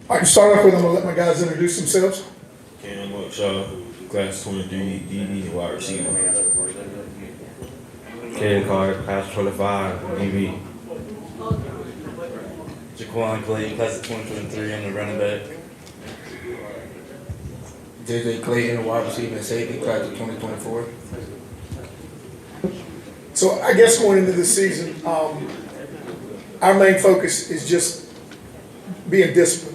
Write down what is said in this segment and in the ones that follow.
All right, to start off with, I'm going to let my guys introduce themselves. Cam Upshaw, class 23, DB and wide receiver. Caden Carter, class 25, DB. Jaquan Clayton, class of 2023, I'm the running back. JJ Clayton, wide receiver and safety, class of 2024. So I guess going into this season, our main focus is just being disciplined.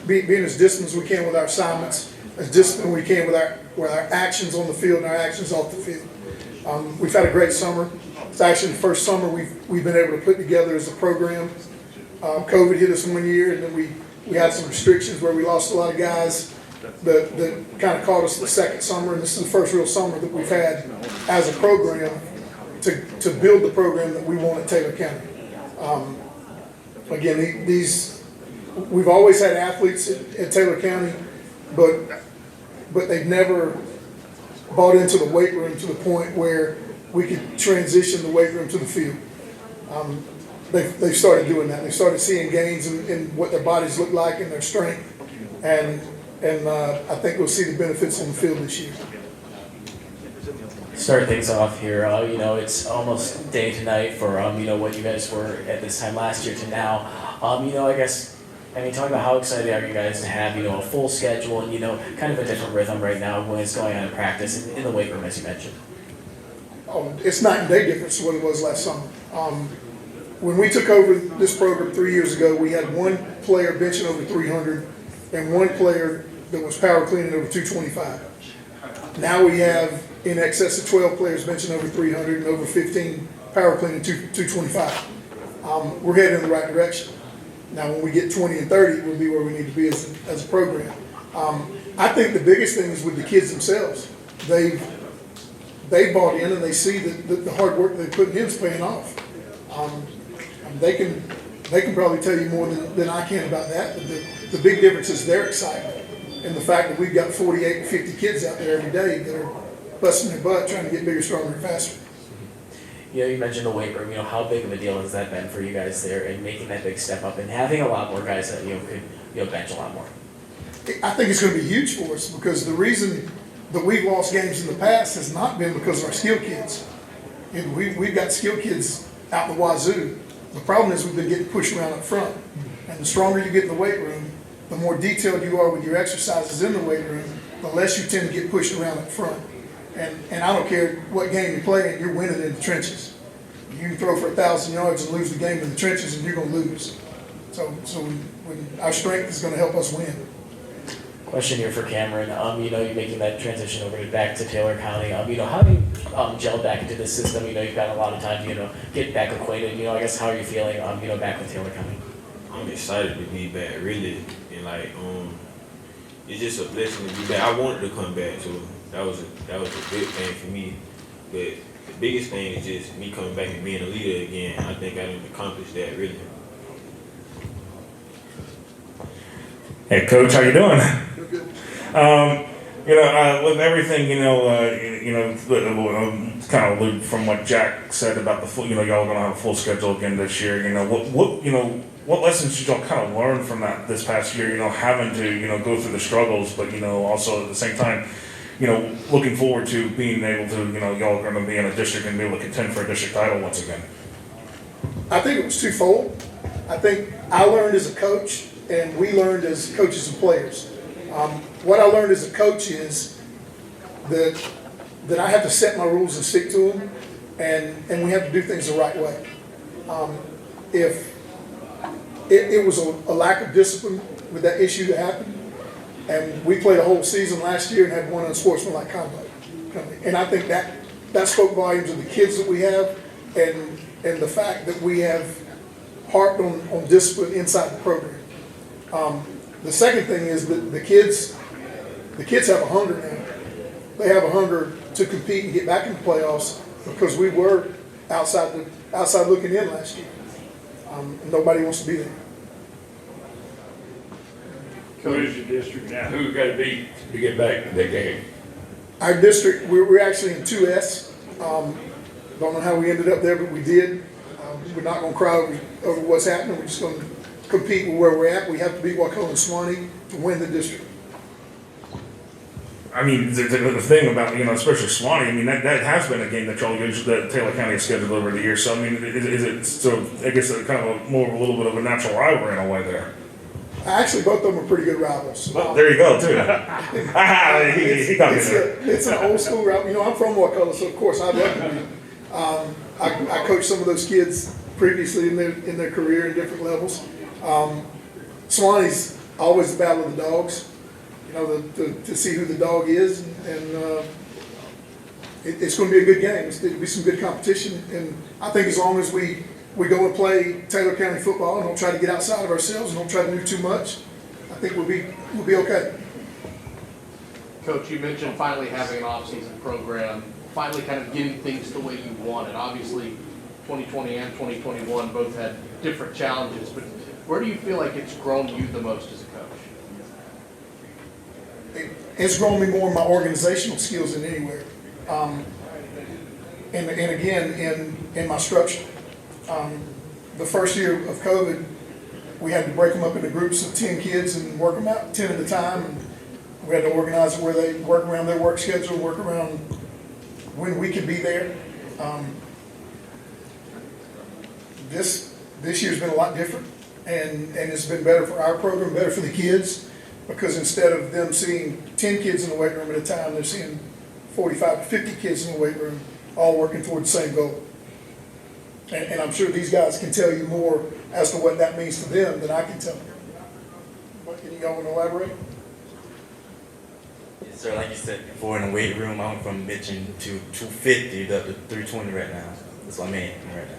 Being as disciplined as we can with our assignments, as disciplined as we can with our actions on the field and our actions off the field. We've had a great summer. It's actually the first summer we've been able to put together as a program. COVID hit us 1 year, and then we had some restrictions where we lost a lot of guys that kind of caught us the second summer, and this is the first real summer that we've had as a program to build the program that we want at Taylor County. Again, we've always had athletes at Taylor County, but they've never bought into the weight room to the point where we could transition the weight room to the field. They've started doing that. They've started seeing gains in what their bodies look like and their strength, and I think we'll see the benefits on the field this year. Start things off here. It's almost day to night for what you guys were at this time last year to now. Talk about how excited are you guys to have a full schedule and kind of a different rhythm right now when it's going on in practice in the weight room, as you mentioned. It's night and day difference to what it was last summer. When we took over this program 3 years ago, we had one player benching over 300 and one player that was power cleaning over 225. Now we have in excess of 12 players benching over 300 and over 15 power cleaning 225. We're heading in the right direction. Now, when we get 20 and 30, we'll be where we need to be as a program. I think the biggest thing is with the kids themselves. They bought in and they see that the hard work they put in is paying off. They can probably tell you more than I can about that. But the big difference is their excitement and the fact that we've got 48 to 50 kids out there every day that are busting their butt trying to get bigger, stronger, and faster. You mentioned the weight room. How big of a deal has that been for you guys there and making that big step up and having a lot more guys that could bench a lot more? I think it's going to be huge for us because the reason that we've lost games in the past has not been because of our skill kids. We've got skill kids out the wazoo. The problem is we've been getting pushed around up front. And the stronger you get in the weight room, the more detailed you are with your exercises in the weight room, the less you tend to get pushed around up front. And I don't care what game you're playing, you're winning in the trenches. You can throw for 1,000 yards and lose the game in the trenches, and you're going to lose. So when our strength is going to help us win. Question here for Cameron. You're making that transition back to Taylor County. How do you gel back into the system? You've got a lot of time to get back acquainted. How are you feeling? Back with Taylor County. I'm excited to be back, really, and it's just a blessing to be back. I wanted to come back, so that was a good thing for me. But the biggest thing is just me coming back and being a leader again. I think I done accomplished that, really. Hey, Coach, how you doing? Good. With everything, kind of allude from what Jack said about the full, y'all are gonna have a full schedule again this year. What lessons did y'all kind of learn from that this past year? Having to go through the struggles, but also at the same time, looking forward to being able to, y'all are going to be in a district and be able to contend for a district title once again. I think it was twofold. I think I learned as a coach, and we learned as coaches and players. What I learned as a coach is that I have to set my rules and stick to them, and we have to do things the right way. If it was a lack of discipline with that issue that happened, and we played a whole season last year and had one unsportsmanlike conduct. And I think that spoke volumes of the kids that we have and the fact that we have harped on discipline inside the program. The second thing is that the kids have a hunger now. They have a hunger to compete and get back in the playoffs because we were outside looking in last year. And nobody wants to be there. What is your district now? Who got to beat to get back to that game? Our district, we're actually in 2S. Don't know how we ended up there, but we did. We're not going to cry over what's happening. We're just going to compete with where we're at. We have to beat Wacola and Swanee to win the district. I mean, the thing about, especially Swanee, I mean, that has been a game that that Taylor County has scheduled over the years. So, I mean, is it so, I guess, kind of a little bit of a natural rivalry in a way there? Actually, both of them are pretty good rivals. Well, there you go, too. he got me there. It's an old school rivalry. I'm from Wacola, so of course I'd love to be. I coached some of those kids previously in their career in different levels. Swanee's always the battle of the dogs. To see who the dog is, and it's going to be a good game. It'll be some good competition, and I think as long as we go and play Taylor County football and don't try to get outside of ourselves and don't try to do too much, I think we'll be okay. Coach, you mentioned finally having an off-season program, finally kind of getting things the way you wanted. Obviously, 2020 and 2021 both had different challenges, but where do you feel like it's grown you the most as a coach? It's grown me more in my organizational skills than anywhere. And again, in my structure. The first year of COVID, we had to break them up into groups of 10 kids and work them out 10 at a time. And we had to organize it where they work around their work schedule, work around when we could be there. This year's been a lot different, and it's been better for our program, better for the kids. Because instead of them seeing 10 kids in the weight room at a time, they're seeing 45 to 50 kids in the weight room, all working toward the same goal. And I'm sure these guys can tell you more as to what that means to them than I can tell you. But can you go and elaborate? Yes, sir. Like you said before, in the weight room, I went from benching to 250 up to 320 right now. That's what I'm in right now.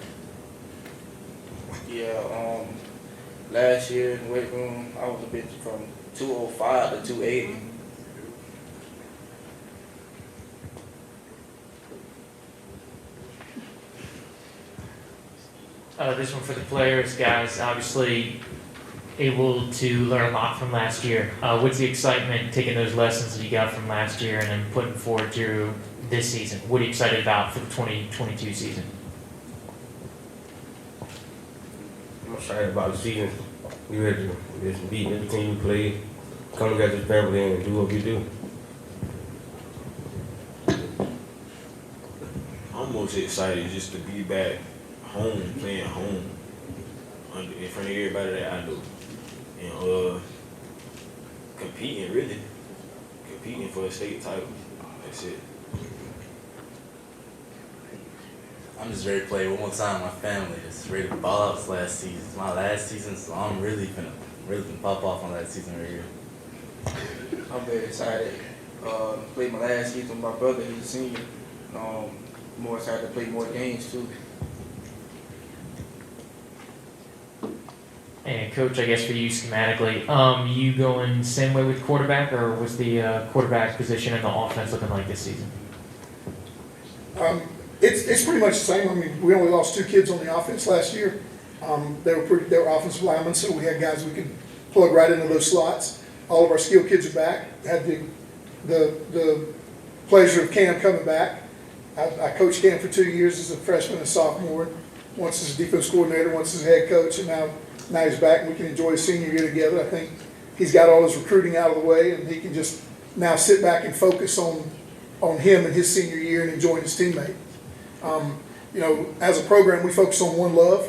Yeah, last year in the weight room, I was a bitch from 205 to 280. This one for the players, guys. Obviously, able to learn a lot from last year. What's the excitement taking those lessons that you got from last year and then putting forward to this season? What are you excited about for the 2022 season? I'm excited about the season. We ready to just beat every team we play, come together as family and do what we do. I'm most excited just to be back home, playing home, in front of everybody that I know, and competing for a state title. That's it. I'm just ready to play one more time. My family is ready to ball out this last season. It's my last season, so I'm really gonna pop off on that season right here. I'm very excited. Played my last season with my brother, he's a senior. More excited to play more games too. And coach, I guess for you schematically, you going same way with quarterback, or was the quarterback position in the offense looking like this season? It's pretty much the same. I mean, we only lost 2 kids on the offense last year. They were offensive linemen, so we had guys we could plug right into those slots. All of our skilled kids are back. Had the pleasure of Cam coming back. I coached Cam for 2 years as a freshman and sophomore. Once as defense coordinator, once as head coach, and now he's back and we can enjoy his senior year together. I think he's got all his recruiting out of the way, and he can just now sit back and focus on him and his senior year and enjoying his teammate. As a program, we focus on one love,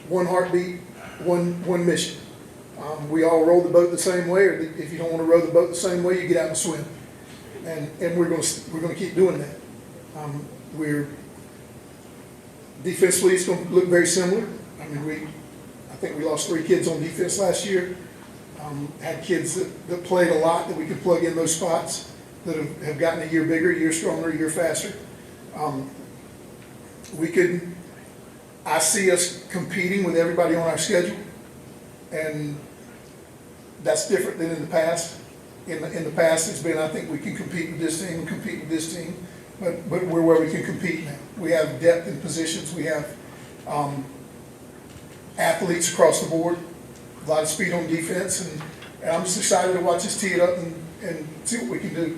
one heartbeat, one mission. We all row the boat the same way, or if you don't want to row the boat the same way, you get out and swim. And we're going to keep doing that. Defensively, it's going to look very similar. I think we lost 3 kids on defense last year. Had kids that played a lot that we could plug in those spots that have gotten a year bigger, a year stronger, a year faster. I see us competing with everybody on our schedule, and that's different than in the past. In the past, it's been, I think we can compete with this team and compete with this team, but we're where we can compete now. We have depth in positions. We have athletes across the board, a lot of speed on defense, and I'm just excited to watch us tee it up and see what we can do.